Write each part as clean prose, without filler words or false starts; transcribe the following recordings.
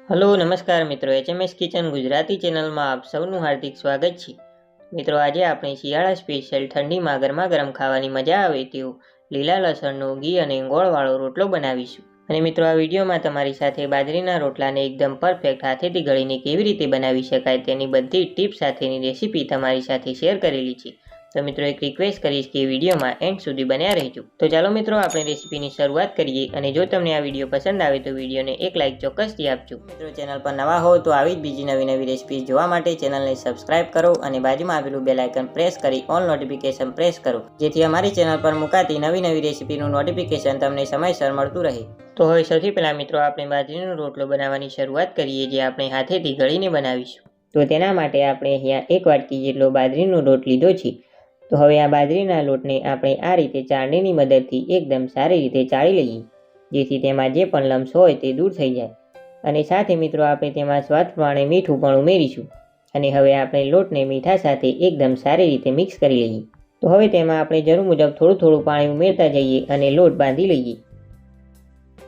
Hello નમસ્કાર મિત્રો, HMS kitchen Gujarati ચેનલમાં આપ સૌનું હાર્દિક સ્વાગત છે। મિત્રો આજે આપણે શિયાળા સ્પેશિયલ ઠંડીમાં ગરમા ગરમ ખાવાની મજા આવે તેવો લીલા લસણનો ઘી અને ગોળવાળો રોટલો બનાવીશું। અને મિત્રો આ વિડીયોમાં તમારી સાથે બાજરીના રોટલાને એકદમ પરફેક્ટ હાથેથી ગળીને કેવી રીતે બનાવી શકાય તેની બધી ટિપ્સ સાથેની રેસીપી તમારી સાથે શેર કરેલી છે। તો મિત્રો એક રિક્વેસ્ટ કરીશ કે વિડીયોમાં એન્ડ સુધી બન્યા રહેજો। તો ચાલો મિત્રો આપણે રેસીપીની શરૂઆત કરીએ। અને જો તમને આ વિડીયો પસંદ આવે તો વિડીયોને એક લાઇક ચોક્કસથી આપજો। મિત્રો ચેનલ પર નવા હો તો આવી જ બીજી નવી રેસીપી જોવા માટે ચેનલને સબસ્ક્રાઇબ કરો અને બાજુમાં આવેલું બેલ આઇકન પ્રેસ કરી ઓલ નોટિફિકેશન પ્રેસ કરો, જેથી અમારી ચેનલ પર મુકાતી નવી રેસીપીનું નોટિફિકેશન તમને સમયસર મળતું રહે। તો હવે સૌથી પહેલાં મિત્રો આપણે બાજરીનો રોટલો બનાવવાની શરૂઆત કરીએ, જે આપણે હાથેથી ગળીને બનાવીશું। તો તેના માટે આપણે અહીંયા 1 વાટકી જેટલો બાજરીનો લોટ લીધો છે। તો હવે આ બાજરીના લોટને આપણે આ રીતે ચાળણીની મદદથી એકદમ સારી રીતે ચાળી લઈએ, જેથી તેમાં જે પણ લમ્સ હોય તે દૂર થઈ જાય। અને સાથે મિત્રો આપણે તેમાં સ્વાદ પ્રમાણે મીઠું પણ ઉમેરીશું। અને હવે આપણે લોટને મીઠા સાથે એકદમ સારી રીતે મિક્સ કરી લઈએ। તો હવે તેમાં આપણે જરૂર મુજબ થોડું પાણી ઉમેરતા જઈએ અને લોટ બાંધી લઈએ।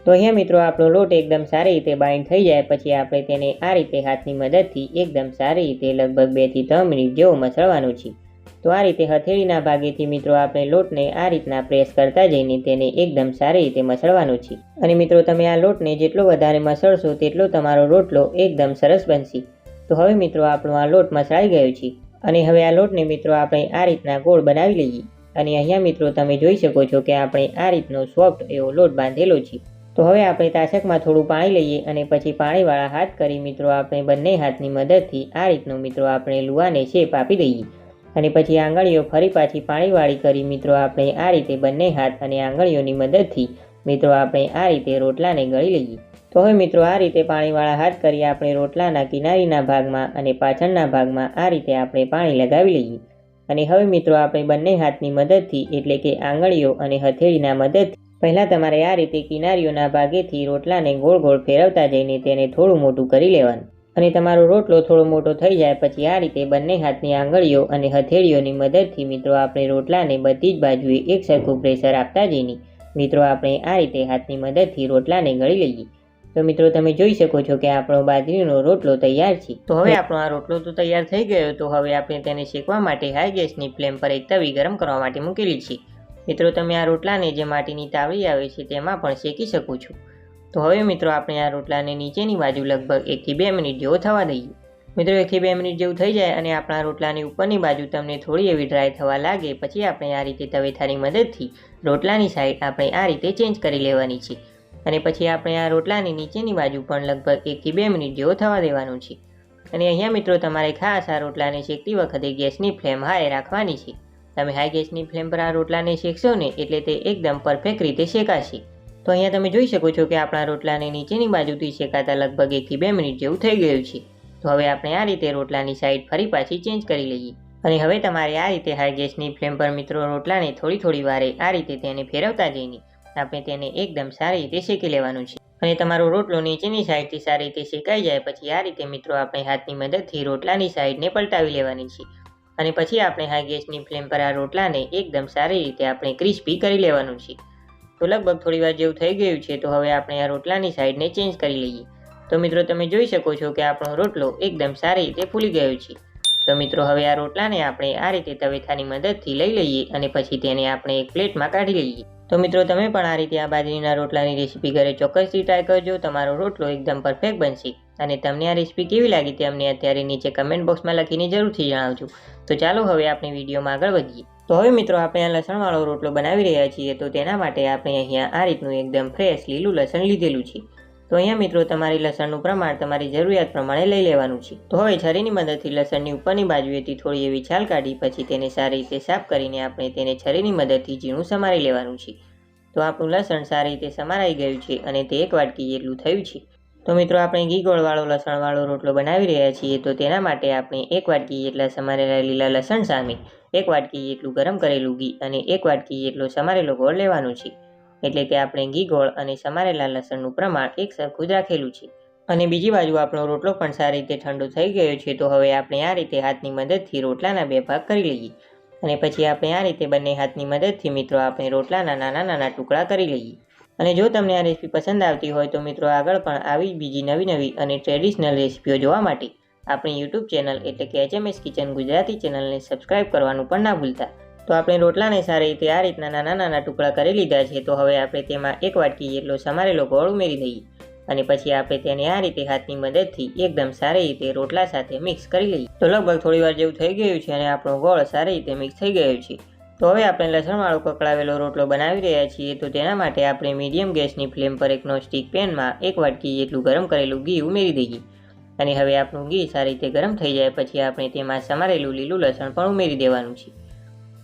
તો અહીંયા મિત્રો આપણો લોટ એકદમ સારી રીતે બાઇન્ડ થઈ જાય પછી આપણે તેને આ રીતે હાથની મદદથી એકદમ સારી રીતે લગભગ 2 થી 3 મિનિટ જેવો મસળવાનો છે। તો આ રીતે હથેળીના ભાગેથી મિત્રો આપણે લોટને આ રીતના પ્રેસ કરતા જઈને તેને એકદમ સારી રીતે મસળવાનો છે। અને મિત્રો તમે આ લોટને જેટલો વધારે મસળશો તેટલો તમારો રોટલો એકદમ સરસ બનશે। તો હવે મિત્રો આપણો આ લોટ મસળાઈ ગયો છે અને હવે આ લોટને મિત્રો આપણે આ રીતના ગોળ બનાવી લઈએ। અને અહીંયા મિત્રો તમે જોઈ શકો છો કે આપણે આ રીતનો સોફ્ટ એવો લોટ બાંધેલો છે। તો હવે આપણે તાસકમાં થોડું પાણી લઈએ અને પછી પાણીવાળા હાથ કરી મિત્રો આપણે બંને હાથની મદદથી આ રીતનો મિત્રો આપણે લુવાને શેપ આપી દઈએ। અને પછી આંગળીઓ ફરી પાછી પાણીવાળી કરી મિત્રો આપણે આ રીતે બંને હાથ અને આંગળીઓની મદદથી મિત્રો આપણે આ રીતે રોટલાને ગળી લઈએ। તો હવે મિત્રો આ રીતે પાણીવાળા હાથ કરી આપણે રોટલાના કિનારીના ભાગમાં અને પાછળના ભાગમાં આ રીતે આપણે પાણી લગાવી લઈએ। અને હવે મિત્રો આપણે બંને હાથની મદદથી એટલે કે આંગળીઓ અને હથેળીના મદદથી પહેલાં તમારે આ રીતે કિનારીઓના ભાગેથી રોટલાને ગોળ ગોળ ફેરવતા જઈને તેને થોડું મોટું કરી લેવાનું। અને તમારો રોટલો થોડો મોટો થઈ જાય પછી આ રીતે બંને હાથની આંગળીઓ અને હથેળીઓની મદદથી મિત્રો આપણે રોટલાને બધી જ બાજુએ એક સરખું પ્રેશર આપતા જઈને મિત્રો આપણે આ રીતે હાથની મદદથી રોટલાને ગળી લઈએ। તો મિત્રો તમે જોઈ શકો છો કે આપણો બાજરીનો રોટલો તૈયાર છે। તો હવે આપણો આ રોટલો તો તૈયાર થઈ ગયો। તો હવે આપણે તેને શેકવા માટે હાઈ ગેસની ફ્લેમ પર એક તવી ગરમ કરવા માટે મૂકેલી છે। મિત્રો તમે આ રોટલાને જે માટીની તાવડી આવે છે તેમાં પણ શેકી શકો છો। તો હવે મિત્રો આપણે આ રોટલાને નીચેની બાજુ લગભગ 1 થી 2 મિનિટ જેવો થવા દઈએ। મિત્રો 1 થી 2 મિનિટ જેવું થઈ જાય અને આપણા રોટલાની ઉપરની બાજુ તમને થોડી એવી ડ્રાય થવા લાગે પછી આપણે આ રીતે તવેથાની મદદથી રોટલાની સાઈડ આપણે આ રીતે ચેન્જ કરી લેવાની છે। અને પછી આપણે આ રોટલાની નીચેની બાજુ પણ લગભગ 1 થી 2 મિનિટ જેવો થવા દેવાનું છે। અને અહીંયા મિત્રો તમારે ખાસ આ રોટલાને શેકતી વખતે ગેસની ફ્લેમ હાઈ રાખવાની છે। તમે હાઈ ગેસની ફ્લેમ પર આ રોટલાને શેકશો ને એટલે તે એકદમ પરફેક્ટ રીતે શેકાશે। તો અહીંયા તમે જોઈ શકો છો કે આપણા રોટલાને નીચેની બાજુથી શેકાતા લગભગ 1 થી 2 મિનિટ જેવું થઈ ગયું છે। તો હવે આપણે આ રીતે રોટલાની સાઈડ ફરી પાછી ચેન્જ કરી લઈએ। અને હવે તમારે આ રીતે હાઈ ગેસની ફ્લેમ પર મિત્રો રોટલાને થોડી વારે આ રીતે તેને ફેરવતા જઈને આપણે તેને એકદમ સારી રીતે શેકી લેવાનું છે। અને તમારો રોટલો નીચેની સાઈડથી સારી રીતે શેકાઈ જાય પછી આ રીતે મિત્રો આપણે હાથની મદદથી રોટલાની સાઈડને પલટાવી લેવાની છે। અને પછી આપણે હાઈ ગેસની ફ્લેમ પર આ રોટલાને એકદમ સારી રીતે આપણે ક્રિસ્પી કરી લેવાનું છે। તો લગભગ થોડી વાર જેવું થઈ ગયું છે। તો હવે આપણે આ રોટલાની સાઈડને ચેન્જ કરી લઈએ। તો મિત્રો તમે જોઈ શકો છો કે આપણો રોટલો એકદમ સારી રીતે ફૂલી ગયો છે। તો મિત્રો હવે આ રોટલાને આપણે આ રીતે તવેથાની મદદથી લઈ લઈએ અને પછી તેને આપણે એક પ્લેટમાં કાઢી લઈએ। તો મિત્રો તમે પણ આ રીતે આ બાજરીના રોટલાની રેસીપી ઘરે ચોક્કસથી ટ્રાય કરજો, તમારો રોટલો એકદમ પરફેક્ટ બનશે। અને તમને આ રેસીપી કેવી લાગી તે અમને અત્યારે નીચે કમેન્ટ બોક્સમાં લખીને જરૂરથી જણાવજો। તો ચાલો હવે આપણે વિડીયોમાં આગળ વધીએ। તો હવે મિત્રો આપણે આ લસણવાળો રોટલો બનાવી રહ્યા છીએ। તો તેના માટે આપણે અહીંયા આ રીતનું એકદમ ફ્રેશ લીલું લસણ લીધેલું છે। તો અહીંયા મિત્રો તમારી લસણનું પ્રમાણ તમારી જરૂરિયાત પ્રમાણે લઈ લેવાનું છે। તો હવે છરીની મદદથી લસણની ઉપરની બાજુએથી થોડી એવી છાલ કાઢી પછી તેને સારી રીતે સાફ કરીને આપણે તેને છરીની મદદથી ઝીણું સમારી લેવાનું છે। તો આપણું લસણ સારી રીતે સમારાઈ ગયું છે અને તે 1 વાટકી જેટલું થયું છે। તો મિત્રો આપણે ઘી ગોળવાળો લસણવાળો રોટલો બનાવી રહ્યા છીએ। તો તેના માટે આપણે 1 વાટકી જેટલા સમારેલા લીલા લસણ સામે 1 વાટકી જેટલું ગરમ કરેલું ઘી અને 1 વાટકી જેટલો સમારેલો ગોળ લેવાનું છે। એટલે કે આપણે ઘી ગોળ અને સમારેલા લસણનું પ્રમાણ એક સરખું જ રાખેલું છે। અને બીજી બાજુ આપણો રોટલો પણ સારી રીતે ઠંડો થઈ ગયો છે। તો હવે આપણે આ રીતે હાથની મદદથી રોટલાના 2 ભાગ કરી લઈએ અને પછી આપણે આ રીતે બંને હાથની મદદથી મિત્રો આપણે રોટલાના નાના ટુકડા કરી લઈએ। અને જો તમને આ રેસીપી પસંદ આવતી હોય તો મિત્રો આગળ પણ આવી બીજી નવી અને ટ્રેડિશનલ રેસીપીઓ જોવા માટે આપણી યુટ્યુબ ચેનલ એટલે કે HMS કિચન ગુજરાતી ચેનલને સબસ્ક્રાઇબ કરવાનું પણ ના ભૂલતા। તો આપણે રોટલાને સારી રીતે આ રીતના નાના ટુકડા કરી લીધા છે। તો હવે આપણે તેમાં 1 વાટકી જેટલો સમારેલો ગોળ ઉમેરી દઈએ અને પછી આપણે તેને આ રીતે હાથની મદદથી એકદમ સારી રીતે રોટલા સાથે મિક્સ કરી લઈએ। તો લગભગ થોડીવાર જેવું થઈ ગયું છે અને આપણો ગોળ સારી રીતે મિક્સ થઈ ગયો છે। તો હવે આપણે લસણવાળો કકળાવેલો રોટલો બનાવી રહ્યા છીએ। તો તેના માટે આપણે મીડિયમ ગેસની ફ્લેમ પર એક નોનસ્ટિક પેનમાં 1 વાટકી જેટલું ગરમ કરેલું ઘી ઉમેરી દઈએ અને હવે આપણું ઘી સારી રીતે ગરમ થઈ જાય પછી આપણે તેમાં સમારેલું લીલું લસણ પણ ઉમેરી દેવાનું છે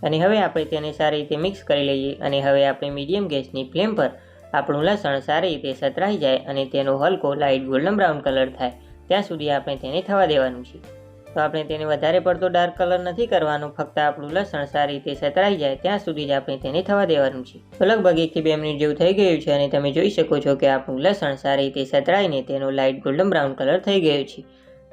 અને હવે આપણે તેને સારી રીતે મિક્સ કરી લઈએ અને હવે આપણે મીડિયમ ગેસની ફ્લેમ પર આપણું લસણ સારી રીતે સતરાઈ જાય અને તેનો હલકો લાઇટ ગોલ્ડન બ્રાઉન કલર થાય ત્યાં સુધી આપણે તેને થવા દેવાનું છે। તો આપણે તેને વધારે પડતો ડાર્ક કલર નથી કરવાનો, ફક્ત આપણું લસણ સારી રીતે સતરાઈ જાય ત્યાં સુધી જ આપણે તેને થવા દેવાનું છે। તો લગભગ 1 થી 2 મિનિટ જેવું થઈ ગયું છે અને તમે જોઈ શકો છો કે આપણું લસણ સારી રીતે સતરાઈને તેનો લાઇટ ગોલ્ડન બ્રાઉન કલર થઈ ગયો છે।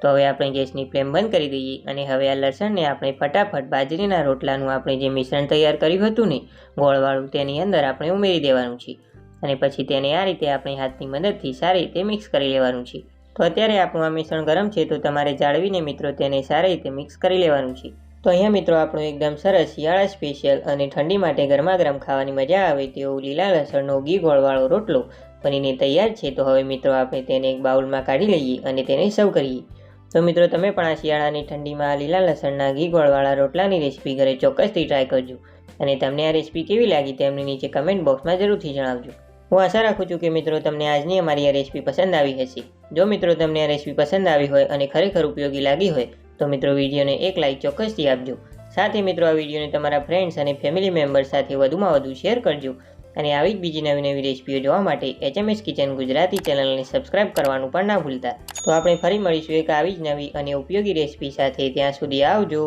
તો હવે આપણે ગેસની ફ્લેમ બંધ કરી દઈએ અને હવે આ લસણને આપણે ફટાફટ બાજરીના રોટલાનું આપણે જે મિશ્રણ તૈયાર કર્યું હતું ને ગોળવાળું તેની અંદર આપણે ઉમેરી દેવાનું છે અને પછી તેને આ રીતે આપણે હાથની મદદથી સારી રીતે મિક્સ કરી લેવાનું છે। તો અત્યારે આપણું આ મિશ્રણ ગરમ છે તો તમારે જાળવીને મિત્રો તેને સારી રીતે મિક્સ કરી લેવાનું છે। તો અહીંયા મિત્રો આપણો એકદમ સરસ શિયાળા સ્પેશિયલ અને ઠંડી માટે ગરમા ગરમ ખાવાની મજા આવે તેવો લીલા લસણનો ઘી ગોળવાળો રોટલો બનીને તૈયાર છે। તો હવે મિત્રો આપણે તેને એક બાઉલમાં કાઢી લઈએ અને તેને સર્વ કરીએ। તો મિત્રો તમે પણ આ શિયાળાની ઠંડીમાં લીલા લસણના ઘી ગોળવાળા રોટલાની રેસીપી ઘરે ચોક્કસથી ટ્રાય કરજો અને તમને આ રેસીપી કેવી લાગી તેમની નીચે કમેન્ટ બોક્સમાં જરૂરથી જણાવજો। હું આશા રાખું છું કે મિત્રો તમને આજની અમારી આ રેસીપી પસંદ આવી હશે। જો મિત્રો તમને આ રેસીપી પસંદ આવી હોય અને ખરેખર ઉપયોગી લાગી હોય તો મિત્રો વિડીયોને એક લાઇક ચોક્કસથી આપજો। સાથે મિત્રો આ વિડીયોને તમારા ફ્રેન્ડ્સ અને ફેમિલી મેમ્બર્સ સાથે વધુમાં વધુ શેર કરજો અને આવી જ બીજી નવી રેસીપીઓ જોવા માટે HMS કિચન ગુજરાતી ચેનલને સબસ્ક્રાઇબ કરવાનું પણ ના ભૂલતા। તો આપણે ફરી મળીશું એક આવી જ નવી અને ઉપયોગી રેસીપી સાથે, ત્યાં સુધી આવજો।